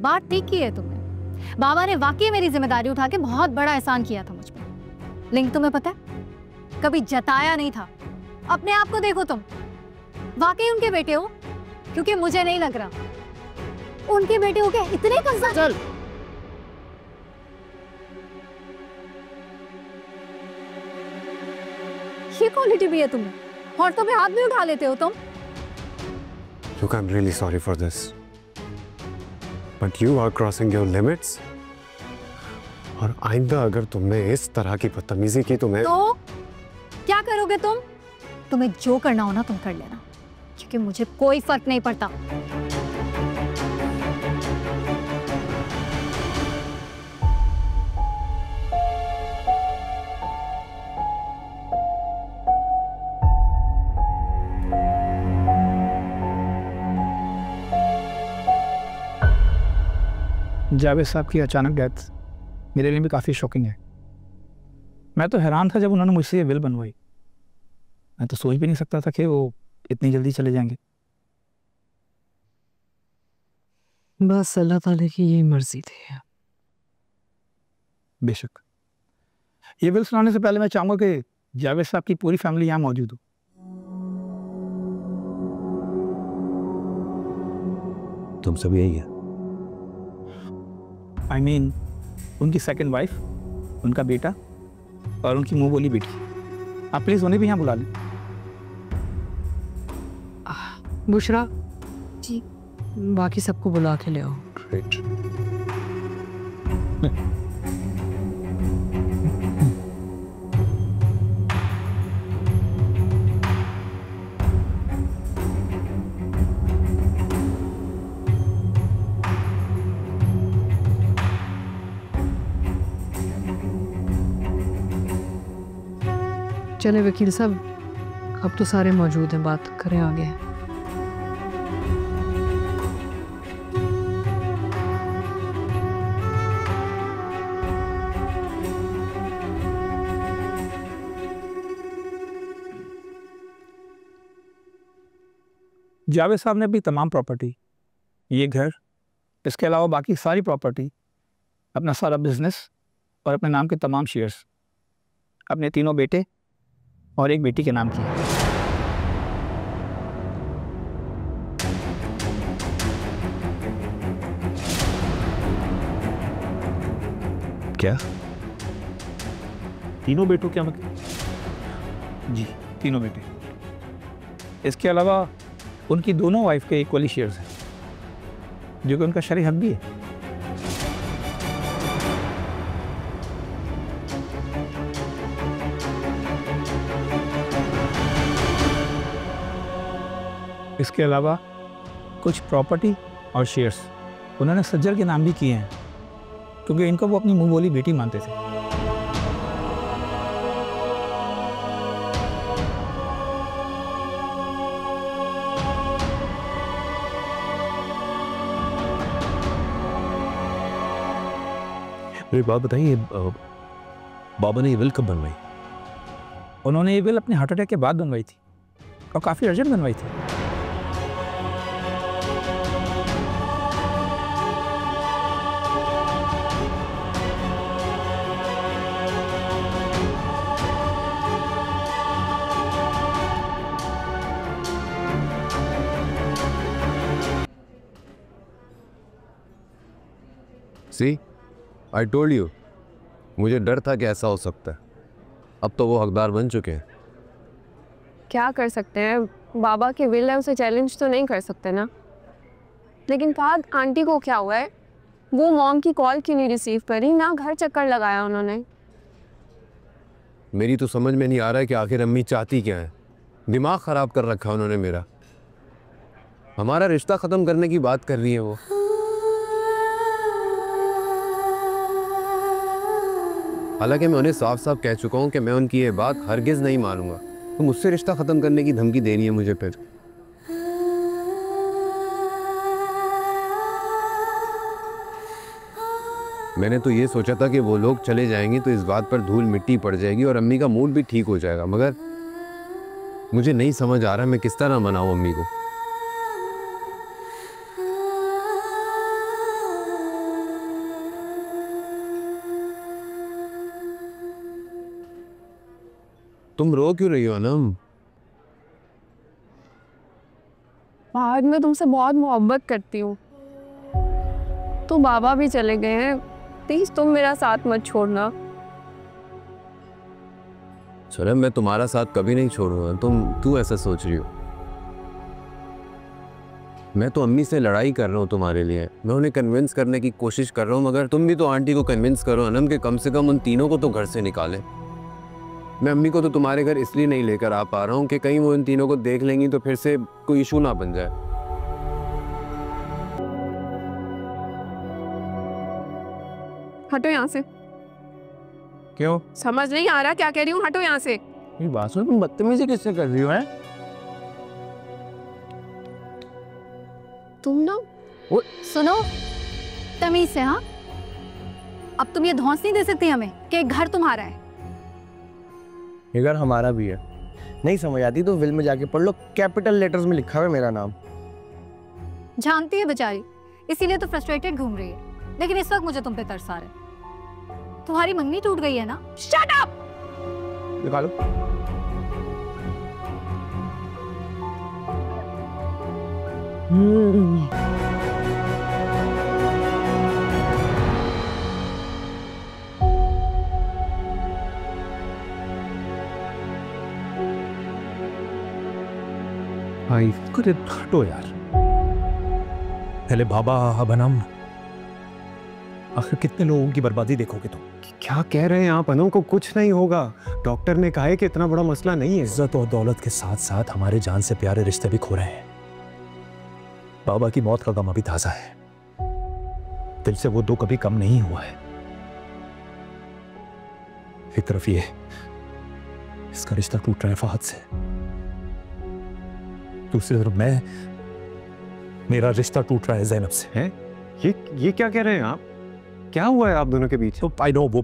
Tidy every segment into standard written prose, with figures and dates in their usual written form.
बात ठीक की है तुमने। बाबा ने वाकई मेरी जिम्मेदारी उठा के बहुत बड़ा एहसान किया था मुझ पर। लेकिन तुम्हें पता है, कभी जताया नहीं था। अपने आप को देखो तुम, वाकई उनके बेटे हो, क्योंकि मुझे नहीं लग रहा उनके बेटे हो गए इतने कंजर। चल ये क्वालिटी भी है तुम्हें, और तुम्हें हाथ भी उठा लेते हो तुम। Look, I'm really sorry for this, but you are crossing your limits. और आइंदा अगर तुमने इस तरह की बदतमीजी की तो क्या करोगे तुम? तुम्हें जो करना हो ना तुम कर लेना, क्योंकि मुझे कोई फर्क नहीं पड़ता। जावेद साहब की अचानक डेथ मेरे लिए भी काफ़ी शॉकिंग है। मैं तो हैरान था जब उन्होंने मुझसे ये विल बनवाई। मैं तो सोच भी नहीं सकता था कि वो इतनी जल्दी चले जाएंगे। बस अल्लाह ताला की यही मर्जी थी। बेशक। ये विल सुनाने से पहले मैं चाहूँगा कि जावेद साहब की पूरी फैमिली यहाँ मौजूद हो। तुम सब यही है? I mean, उनकी सेकंड वाइफ, उनका बेटा और उनकी मुंह बोली बेटी। आप प्लीज उन्हें भी यहाँ बुला लें। बुशरा जी, बाकी सबको बुला के ले आओ। Great. चले वकील साहब, अब तो सारे मौजूद हैं, बात करें आगे। जावेद साहब ने अपनी तमाम प्रॉपर्टी, ये घर, इसके अलावा बाकी सारी प्रॉपर्टी, अपना सारा बिजनेस और अपने नाम के तमाम शेयर्स अपने तीनों बेटे और एक बेटी के नाम की। क्या? तीनों बेटों क्या मतलब? जी, तीनों बेटे। इसके अलावा उनकी दोनों वाइफ के इक्वली शेयर्स हैं, जो कि उनका शरई हक भी है। इसके अलावा कुछ प्रॉपर्टी और शेयर्स उन्होंने सज्जर के नाम भी किए हैं, क्योंकि इनको वो अपनी मुंह बोली बेटी मानते थे। मेरी बात बताइए, बाबा ने ये विल कब बनवाई? उन्होंने ये विल अपने हार्ट अटैक के बाद बनवाई थी, और काफ़ी अर्जेंट बनवाई थी। सी, आई टोल्ड यू, मुझे डर था कि ऐसा हो सकता है। अब तो वो हकदार बन चुके हैं। क्या कर सकते हैं, बाबा के विल है, उसे चैलेंज तो नहीं कर सकते ना। लेकिन फहद, आंटी को क्या हुआ है? वो मॉम की कॉल क्यों नहीं रिसीव करी, ना घर चक्कर लगाया उन्होंने? मेरी तो समझ में नहीं आ रहा है कि आखिर अम्मी चाहती क्या है। दिमाग ख़राब कर रखा उन्होंने मेरा। हमारा रिश्ता ख़त्म करने की बात कर रही है वो। हालांकि मैं उन्हें साफ साफ कह चुका हूँ कि मैं उनकी ये बात हरगिज़ नहीं मानूंगा। तो मुझसे रिश्ता ख़त्म करने की धमकी दे रही है मुझे फिर। मैंने तो ये सोचा था कि वो लोग चले जाएंगे तो इस बात पर धूल मिट्टी पड़ जाएगी और अम्मी का मूड भी ठीक हो जाएगा, मगर मुझे नहीं समझ आ रहा मैं किस तरह मनाऊं अम्मी को। तुम रो क्यों रही हो अनम? फहद, मैं तुमसे बहुत मोहब्बत करती हूँ। तो बाबा भी चले गए हैं, प्लीज तुम मेरा साथ मत छोड़ना। सर मैं तुम्हारा साथ कभी नहीं छोड़ूंगा। तू ऐसा सोच रही हो? मैं तो अम्मी से लड़ाई कर रहा हूँ तुम्हारे लिए। मैं उन्हें कन्विंस करने की कोशिश कर रहा हूँ, मगर तुम भी तो आंटी को कन्विंस करो अनम के कम से कम उन तीनों को तो घर से निकालें। मैं अम्मी को तो तुम्हारे घर इसलिए नहीं लेकर आ पा रहा हूँ कि कहीं वो इन तीनों को देख लेंगी तो फिर से कोई इशू ना बन जाए। हटो यहाँ से। क्यों? समझ नहीं आ रहा क्या कह रही हूँ? हटो यहाँ से। ये बात सुन, तुम बदतमीजी किससे कर रही हो? हैं? तुम ना सुनो तमीज से। हाँ, अब तुम ये धौंस नहीं दे सकती हमें कि घर तुम्हारा है। ये घर हमारा भी है। नहीं समझ आती तो विल में जाके पढ़ लो, कैपिटल लेटर्स में लिखा हुआ है मेरा नाम। जानती है बेचारी, इसीलिए तो फ्रस्ट्रेटेड घूम रही है। लेकिन इस वक्त मुझे तुम पे तरस आ रहा है। तुम्हारी मंगनी टूट गई है ना? Shut up! निकालो। भाई अरे हटो यार। पहले बाबा अब अनम, आखिर कितने लोगों की बर्बादी देखोगे तुम? क्या कह रहे हैं आप? अनम को कुछ नहीं होगा। डॉक्टर ने कहा है कि इतना बड़ा मसला नहीं है। इज्जत और दौलत के साथ साथ हमारे जान से प्यारे रिश्ते भी खो रहे हैं। बाबा की मौत का गम अभी ताजा है, दिल से वो दुख कभी कम नहीं हुआ है। एक तरफ ये इसका रिश्ता टूट रहा है फहद से, दूसरी तरफ मेरा रिश्ता टूट रहा है ज़ैनब से। हैं? ये क्या कह रहे हैं आप? क्या हुआ है आप दोनों के बीच? तो आई नो वो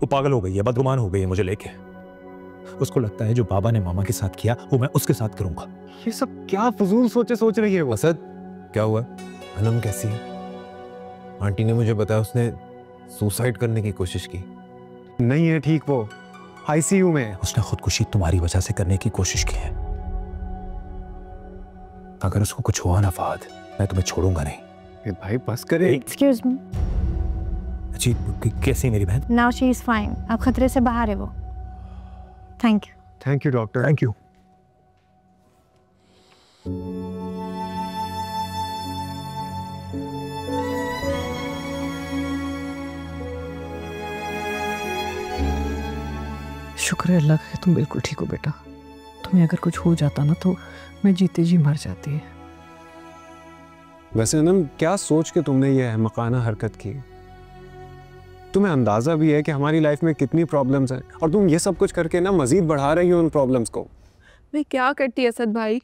पागल हो गई है, बदगुमान हो गई है मुझे लेके। उसको लगता है जो बाबा ने मामा के साथ किया वो मैं उसके साथ करूंगा। ये सब क्या फजूल सोच रही है वो? असद, क्या हुआ? अनम कैसी है? आंटी ने मुझे बताया उसने सुसाइड करने की कोशिश की। नहीं है ठीक, वो आईसीयू में है। उसने खुदकुशी तुम्हारी वजह से करने की कोशिश की है। अगर उसको कुछ हुआ ना फहद, मैं तुम्हें छोड़ूंगा नहीं। भाई बस करे। Excuse me. जी कैसी मेरी बहन? Now she is fine. अब खतरे से बाहर है वो। Thank you. Thank you doctor. Thank you. शुक्र है अल्लाह का कि तुम बिल्कुल ठीक हो बेटा। तुम्हें अगर कुछ हो जाता ना तो मैं जीते जी मर जाती है। वैसे अनम, क्या सोच के तुमने ये अहमकाना हरकत की? तुम्हें अंदाजा भी है कि हमारी लाइफ में कितनी प्रॉब्लम्स हैं और तुम ये सब कुछ करके ना मजीद बढ़ा रही हो उन प्रॉब्लम्स को। मैं क्या करती असद भाई,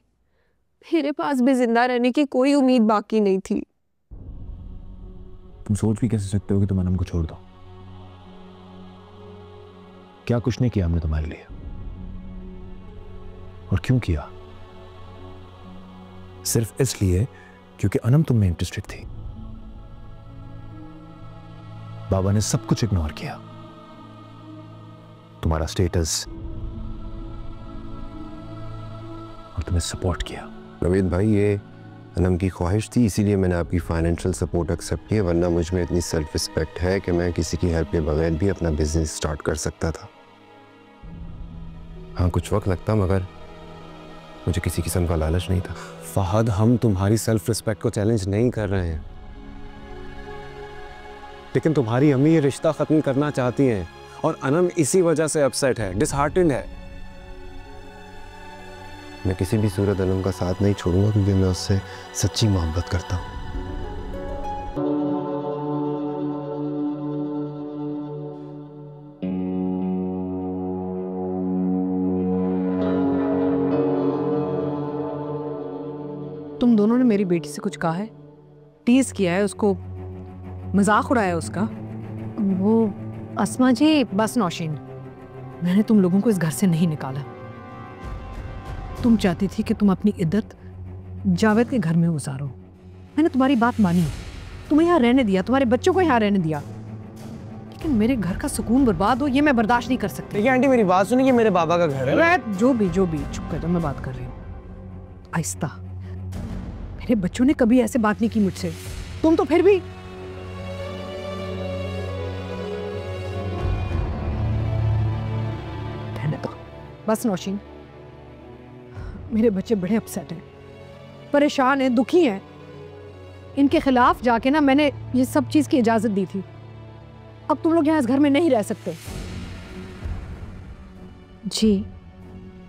मेरे पास भी जिंदा रहने की कोई उम्मीद बाकी नहीं थी। तुम सोच भी कैसे सकते हो कि तुम अनम को छोड़ दो? क्या कुछ नहीं किया हमने तुम्हारे लिए, और क्यों किया? सिर्फ इसलिए क्योंकि अनम तुम में इंटरेस्टेड थी। बाबा ने सब कुछ इग्नोर किया, तुम्हारा स्टेटस, और तुम्हें सपोर्ट किया। नवीद भाई, ये अनम की ख्वाहिश थी, इसीलिए मैंने आपकी फाइनेंशियल सपोर्ट एक्सेप्ट किया, वरना मुझ में इतनी सेल्फ रिस्पेक्ट है कि मैं किसी की हेल्प के बगैर भी अपना बिजनेस स्टार्ट कर सकता था। हाँ, कुछ वक्त लगता, मगर मुझे किसी किस्म का लालच नहीं था। फहद, हम तुम्हारी सेल्फ रिस्पेक्ट को चैलेंज नहीं कर रहे हैं, लेकिन तुम्हारी अम्मी ये रिश्ता खत्म करना चाहती हैं और अनम इसी वजह से अपसेट है, डिसहार्टेंड है। मैं किसी भी सूरत अनम का साथ नहीं छोड़ूंगा, क्योंकि मैं उससे सच्ची मोहब्बत करता हूँ। तुम दोनों ने मेरी बेटी से कुछ कहा है? टीज किया है उसको? मजाक उड़ाया उसका? वो अस्मा जी, बस नौशीन, मैंने तुम लोगों को इस घर से नहीं निकाला। तुम चाहती थी कि तुम अपनी इद्दत जावेद के घर में गुजारो। मैंने तुम्हारी बात मानी, तुम्हें यहाँ रहने दिया, तुम्हारे बच्चों को यहाँ रहने दिया। लेकिन मेरे घर का सुकून बर्बाद हो ये मैं बर्दाश्त नहीं कर सकती। देखिए आंटी मेरी बात सुनिए, मेरे बाबा का घर है। जो भी चुप कर जा, मैं बात कर रही हूँ आहिस्ता। मेरे बच्चों ने कभी ऐसे बात नहीं की मुझसे, तुम तो फिर भी। रहने दो बस नौशीन, मेरे बच्चे बड़े अपसेट हैं, परेशान हैं, दुखी हैं। इनके खिलाफ जाके ना मैंने ये सब चीज की इजाजत दी थी। अब तुम लोग यहाँ इस घर में नहीं रह सकते।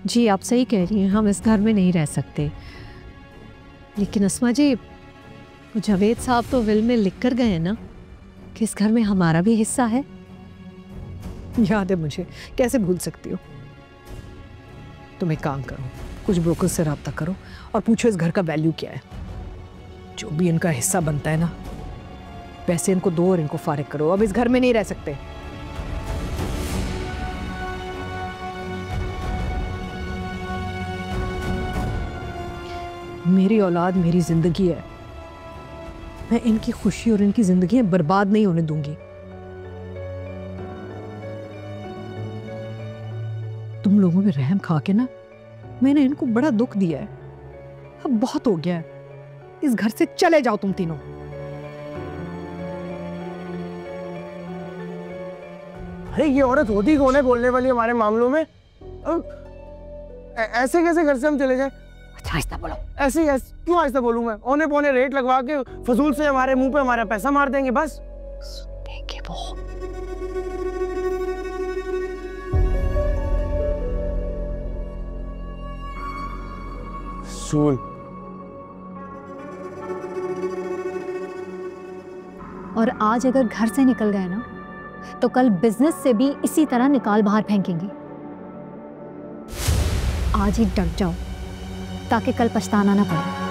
जी आप सही कह रही हैं, हम इस घर में नहीं रह सकते। लेकिन अस्मा जी, जावेद साहब तो विल में लिख कर गए हैं ना कि इस घर में हमारा भी हिस्सा है। याद है मुझे, कैसे भूल सकती हो। तुम एक काम करो, कुछ ब्रोकर से रब्ता करो और पूछो इस घर का वैल्यू क्या है। जो भी इनका हिस्सा बनता है ना, पैसे इनको दो और इनको फारिग करो। अब इस घर में नहीं रह सकते। मेरी औलाद मेरी जिंदगी है, मैं इनकी खुशी और इनकी जिंदगी बर्बाद नहीं होने दूंगी। तुम लोगों में रहम खा के ना मैंने इनको बड़ा दुख दिया है, अब बहुत हो गया है। इस घर से चले जाओ तुम तीनों। अरे ये औरत होती कौन है बोलने वाली हमारे मामलों में? ऐसे कैसे घर से हम चले जाए? आहिस्ता बोलो। ऐसे क्यों आहिस्ता बोलूं मैं? औने पौने रेट लगवा के फजूल से हमारे मुंह पे हमारा पैसा मार देंगे बस। देंगे वो। सुन, और आज अगर घर से निकल गए ना तो कल बिजनेस से भी इसी तरह निकाल बाहर फेंकेंगे। आज ही डट जाओ ताकि कल पछताना ना पड़े।